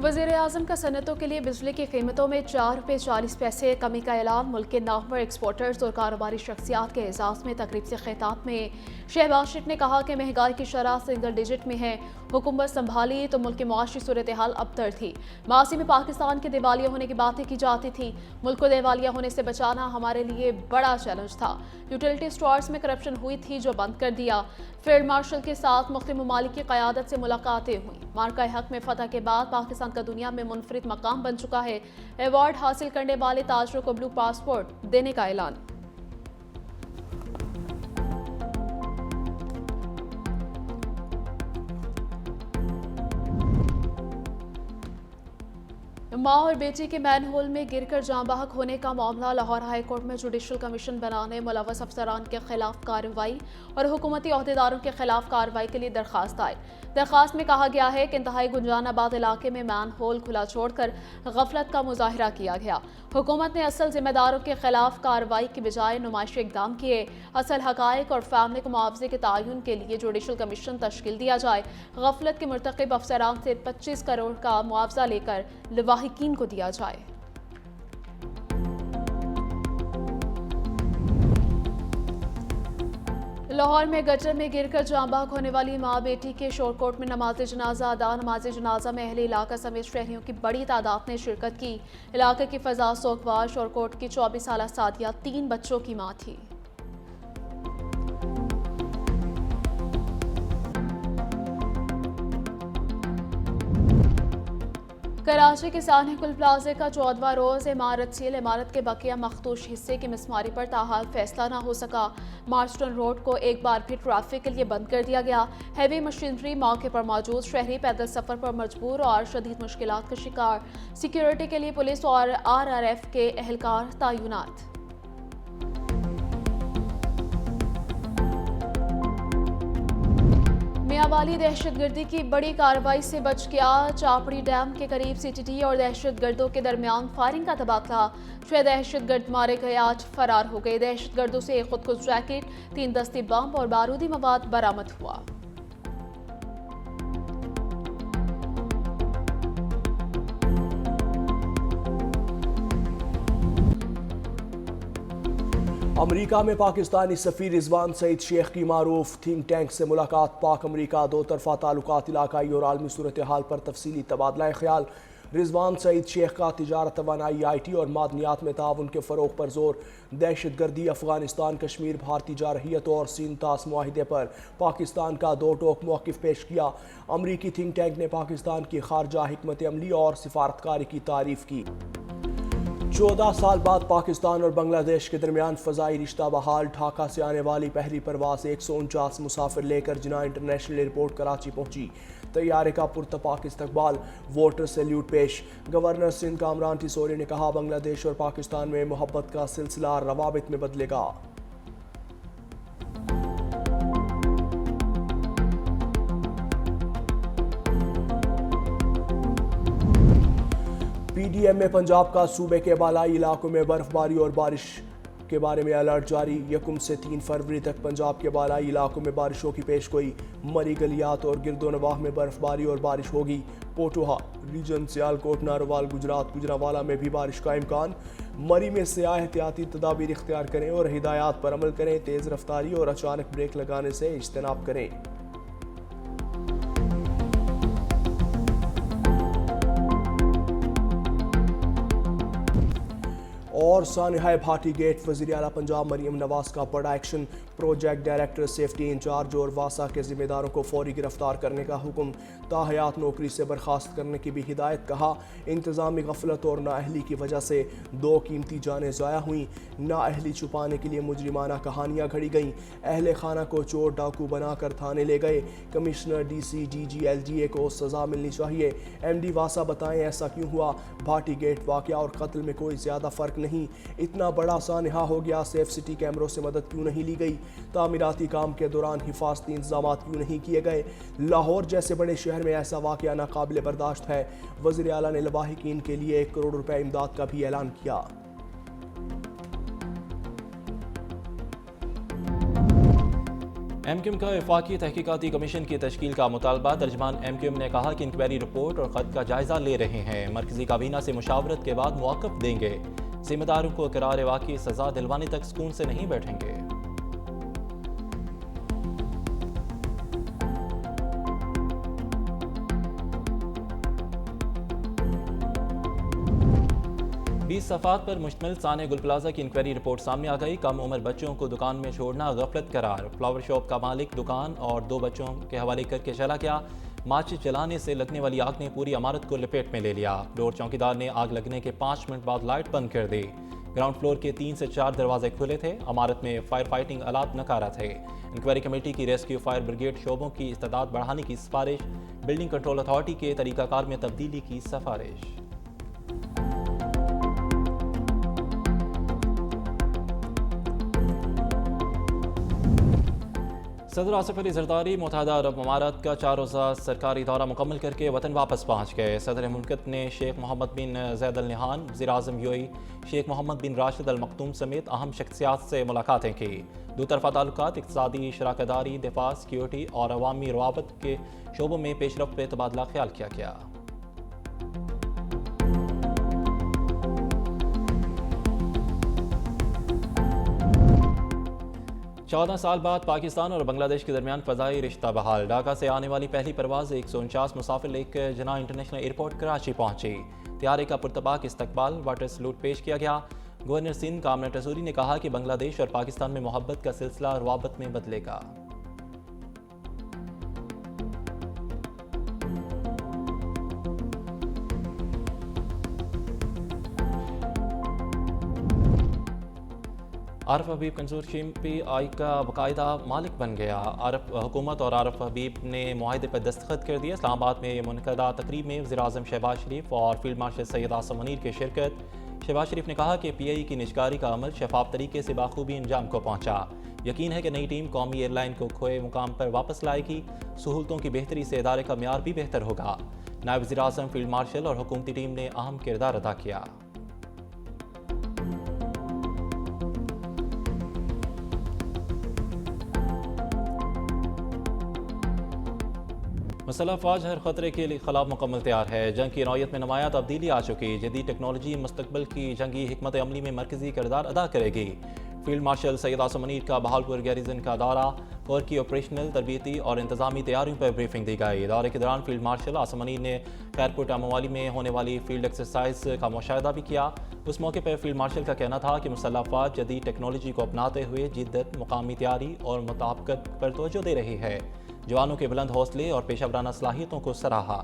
वज़ीर-ए-आज़म का सनअतों के लिए बिजली की कीमतों में 4 रुपये 40 पैसे कमी का ऐलान। मुल्क के नामवर एक्सपोर्टर्स और कारोबारी शख्सियात के एजाज़ में तकरीब से खिताब में शहबाज शरीफ ने कहा कि महंगाई की शरह सिंगल डिजिट में है। हुकूमत संभाली तो मुल्क की मुआशी सूरत हाल अबतर थी। माजी में पाकिस्तान के दिवालिया होने की बातें की जाती थी। मुल्क को दिवालिया होने से बचाना हमारे लिए बड़ा चैलेंज था। यूटिलिटी स्टोर्स में करप्शन हुई थी जो बंद कर दिया। फील्ड मार्शल के साथ मुख्तलिफ ममालिक की क़यादत से मुलाकातें हुई। मार्का हक में फतह के बाद पाकिस्तान का दुनिया में मुनफरिद मकाम बन चुका है। अवार्ड हासिल करने वाले ताजरों को ब्लू पासपोर्ट देने का ऐलान। मां और बेटी के मैनहोल में गिरकर जाँ बहक होने का मामला। लाहौर हाई कोर्ट में जुडिशल कमीशन बनाने मुलव्वस अफसरान के खिलाफ कार्रवाई और हुकूमती अहदेदारों के खिलाफ कार्रवाई के लिए दरखास्त आई। दरखास्त में कहा गया है कि इंतहाई गुंजानाबाद इलाके में मैनहोल खुला छोड़कर गफलत का मुजाहरा किया गया। हुकूमत ने असल जिम्मेदारों के खिलाफ कार्रवाई की बजाय नुमाइशी इकदाम किए। असल हकायक और फैमिली को मुआवजे के तयन के लिए जुडिशल कमीशन तश्कील दिया जाए। गफलत के मुर्तकिब अफसरान से 25 करोड़ का मुआवजा लेकर लवाहिकीन को दिया जाए। लाहौर में गटर में गिरकर जाँ बहक होने वाली माँ बेटी के शोरकोट में नमाज जनाजा अदा। नमाज जनाजा में अहले इलाका समेत शहरियों की बड़ी तादाद ने शिरकत की। इलाके की फजा सोगवार। शोरकोट की 24 साल सादिया 3 बच्चों की माँ थी। कराची के सानी कुल प्लाजे का 14वां रोज इमारत सील। इमारत के बकिया मखदूश हिस्से की मिसमारी पर ताहाल फैसला न हो सका। मार्स्टन रोड को एक बार फिर ट्रैफिक के लिए बंद कर दिया गया। हैवी मशीनरी मौके पर मौजूद। शहरी पैदल सफर पर मजबूर और शदीद मुश्किलात का शिकार। सिक्योरिटी के लिए पुलिस और RRF के एहलकार तैनात। मियांवाली दहशतगर्दी की बड़ी कार्रवाई से बच गया। चापड़ी डैम के करीब CTT और दहशतगर्दों के दरमियान फायरिंग का तबादला। 6 दहशतगर्द मारे गए, 8 फरार हो गए। दहशतगर्दों से एक खुदकुश जैकेट, 3 दस्ती बम और बारूदी मवाद बरामद हुआ। अमरीका में पाकिस्तानी सफीर रिजवान सईद शेख की मारूफ थिंक टैंक से मुलाकात। पाक अमरीका दो तरफा ताल्लुकात, इलाकाई और आलमी सूरत हाल पर तफसीली तबादला ख्याल। रिजवान सईद शेख का तिजारत, तवानाई, IT और मादनियात में ताउन के फ़रोग पर जोर। दहशतगर्दी, अफगानिस्तान, कश्मीर, भारतीय जारहियत और सीनतास मुआहिदे पर पाकिस्तान का दो टोक मौक़िफ़ पेश किया। अमरीकी थिंक टैंक ने पाकिस्तान की खारजा हिकमत अमली और सिफारतकारी की तारीफ़ की। 14 साल बाद पाकिस्तान और बांग्लादेश के दरमियान फ़ज़ाई रिश्ता बहाल। ढाका से आने वाली पहली परवाज़ 149 मुसाफिर लेकर जिना इंटरनेशनल एयरपोर्ट कराची पहुंची। तैयारे का पुरतपाक इस्तकबाल, वोटर सैल्यूट पेश। गवर्नर सिंध कामरान टिसोरी ने कहा, बांग्लादेश और पाकिस्तान में मोहब्बत का सिलसिला रवाबित में बदलेगा। PDM में पंजाब का सूबे के बालाई इलाकों में बर्फबारी और बारिश के बारे में अलर्ट जारी। 1 से 3 फरवरी तक पंजाब के बालाई इलाकों में बारिशों की पेशगोई। मरी गलियात और गिरदोनवाह में बर्फबारी और बारिश होगी। पोटोहा रीजन, सियालकोट, नारोवाल, गुजरात, गुजरावाला में भी बारिश का इम्कान। मरी में सियाह एहतियाती तदाबीर इख्तियार करें और हिदायत पर अमल करें। तेज़ रफ्तारी और अचानक ब्रेक लगाने से इज्तनाब करें। और सानिहाय भाटी गेट, वज़ीर आला पंजाब मरीम नवाज का बड़ा action. Project director, safety incharge और वासा के जिम्मेदारों को फौरी गिरफ्तार करने का हुक्म। ताहयात नौकरी से बर्खास्त करने की भी हिदायत। कहा, इंतज़ामी गफलत और नाअहली की वजह से 2 कीमती जानें ज़ाया हुई। नाअहली छुपाने के लिए मुजरिमाना कहानियाँ घड़ी गईं। अहले खाना को चोर डाकू बनाकर थाने ले गए। कमिश्नर, DC, DG, LGA को सज़ा मिलनी चाहिए। MD वासा बताएं ऐसा क्यों हुआ। भाटी गेट वाक़या और कत्ल में कोई ज़्यादा फ़र्क नहीं। इतना बड़ा सानहा हो गया, सेफ सिटी कैमरों से मदद क्यों नहीं ली गई। तामीराती काम के दौरान हिफाजती इंतजाम क्यों नहीं किए गए। लाहौर जैसे बड़े शहर में ऐसा वाक़या नाकाबिले बर्दाश्त है। वज़ीर आला ने लवाहिकीन के लिए 1 करोड़ रुपए इमदाद का भी ऐलान किया। MQM का वफाकी तहकीकाती कमीशन की तश्कील का मुतालबा। तर्जमान MQM ने कहा कि इंक्वायरी रिपोर्ट और ख़त का जायजा ले रहे हैं। मरकजी काबीना से मुशावरत के बाद मुआक़ब देंगे। जिम्मेदारों को करार वाक़ई सज़ा दिलवाने तक सुकून से नहीं बैठेंगे। बीस सफ़ात पर मुश्तमिल साने गुल प्लाजा की इंक्वायरी रिपोर्ट सामने आ गई। कम उम्र बच्चों को दुकान में छोड़ना गफलत करार। फ्लावर शॉप का मालिक दुकान और 2 बच्चों के हवाले करके चला गया। माचिस जलाने से लगने वाली आग ने पूरी इमारत को लपेट में ले लिया। फ्लोर चौकीदार ने आग लगने के 5 मिनट बाद लाइट बंद कर दी। ग्राउंड फ्लोर के 3 से 4 दरवाजे खुले थे। इमारत में फायर फाइटिंग आलात नकारा थे। इंक्वायरी कमेटी की रेस्क्यू फायर ब्रिगेड शोबों की इस्तेदाद बढ़ाने की सिफारिश। बिल्डिंग कंट्रोल अथॉरिटी के तरीकाकार में तब्दीली की सिफारिश। सदर आसिफ अली जरदारी मुत्तहिदा अरब अमारात का 4 रोज़ा सरकारी दौरा मुकम्मल करके वतन वापस पहुँच गए। सदर मुमलिकत ने शेख मोहम्मद बिन जैद अल नहान, वज़ीर आज़म यूएई शेख मोहम्मद बिन राशिद अल मखदूम समेत अहम शख्सियात से मुलाकातें की। दोतरफा ताल्लुकात, इक़्तिसादी शराकतदारी, दिफा, सिक्योरिटी और अवामी रवाबत के शोबों में पेशरफ्त पे तबादला ख्याल किया गया। 14 साल बाद पाकिस्तान और बांग्लादेश के दरमियान फ़ज़ाई रिश्ता बहाल। ढाका से आने वाली पहली परवाज़ 149 मुसाफिर लेकर जना इंटरनेशनल एयरपोर्ट कराची पहुंची। तैयारी का पुरतबाक इस्तकबाल, वाटर सलूट पेश किया गया। गवर्नर सिंध कामना टसूरी ने कहा कि बांग्लादेश और पाकिस्तान में मोहब्बत का सिलसिला रवाबत में बदलेगा। आरफ हबीब कंसोर्शियम PI का बाकायदा मालिक बन गया। आरफ हुकूमत और आरफ हबीब ने मुआहदे पर दस्तखत कर दिए। इस्लामाबाद में मुनक़दा तकरीब में वज़ीर आज़म शहबाज शरीफ और फील्ड मार्शल सैयद आसिम मुनीर की शिरकत। शहबाज शरीफ ने कहा कि PI की निजकारी का अमल शफाफ तरीके से बाखूबी अंजाम को पहुँचा। यकीन है कि नई टीम कौमी एयरलाइन को खोए मुकाम पर वापस लाएगी। सहूलतों की बेहतरी से इदारे का म्यार भी बेहतर होगा। नायब वज़ीर आज़म, फील्ड मार्शल और हुकूमती टीम ने अहम किरदार अदा किया। मसला फ़ौज हर ख़तरे के खिलाफ मुकम्मल तैयार है। जंग की नौयत में नुमाया तब्दीली आ चुकी। जदीद टेक्नोलॉजी मुस्तकबिल की जंगी हिकमत अमली में मरकज़ी किरदार अदा करेगी। फील्ड मार्शल सैयद आसिम मुनीर का बहावलपुर गैरिजन का दौरा और की ऑपरेशनल, तरबीती और इंतजामी तैयारियों पर ब्रीफिंग दी गई। दौरे के दौरान फील्ड मार्शल आसिम मुनीर ने खैरपुट अमवाली में होने वाली फील्ड एक्सरसाइज का मुशाहिदा भी किया। उस मौके पर फील्ड मार्शल का कहना था कि मुसल्लह अफ़वाज जदीद टेक्नोलॉजी को अपनाते हुए जिद्दत, मुकामी तैयारी और मुताबिकत पर तवज्जो दे रही है। जवानों के बुलंद हौसले और पेशा वराना सलाहियतों को सराहा।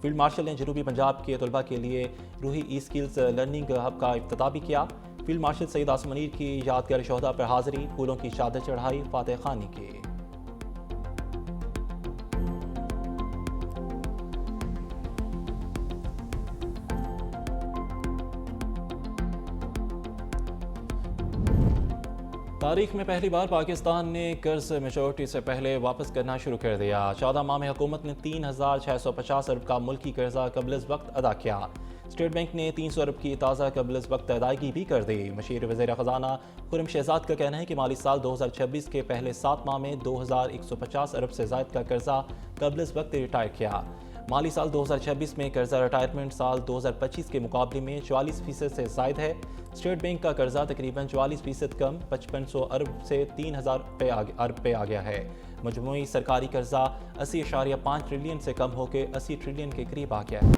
फील्ड मार्शल ने जनूबी पंजाब के तलबा के लिए रूही ई स्किल्स लर्निंग हब का इफ्तिताह भी किया। फील्ड मार्शल सैयद आसिम मुनीर की यादगार शोहदा पर हाजिरी, फूलों की चादर चढ़ाई, फातह खानी की। तारीख में पहली बार पाकिस्तान ने कर्ज मेच्योरिटी से पहले वापस करना शुरू कर दिया। 14 माह में हुकूमत ने 3650 अरब का मुल्की कर्जा कबल वक्त अदा किया। स्टेट बैंक ने 300 अरब की ताज़ा कबल वक्त अदायगी भी कर दी। मशीर वज़ीर ख़जाना खुर्रम शहजाद का कहना है कि माली साल 2026 के पहले 7 माह में 2150 अरब से ज़ायद का कर्जा कबल वक्त रिटायर किया। माली साल 2026 में कर्जा रिटायरमेंट साल 2025 के मुकाबले में 44% से ज़ायद है। स्टेट बैंक का कर्जा तकरीबन 44% कम 5500 अरब से 3000 अरब पे आ गया है। मजमूई सरकारी कर्जा 80.5 ट्रिलियन से कम होकर 80 ट्रिलियन के करीब आ गया है।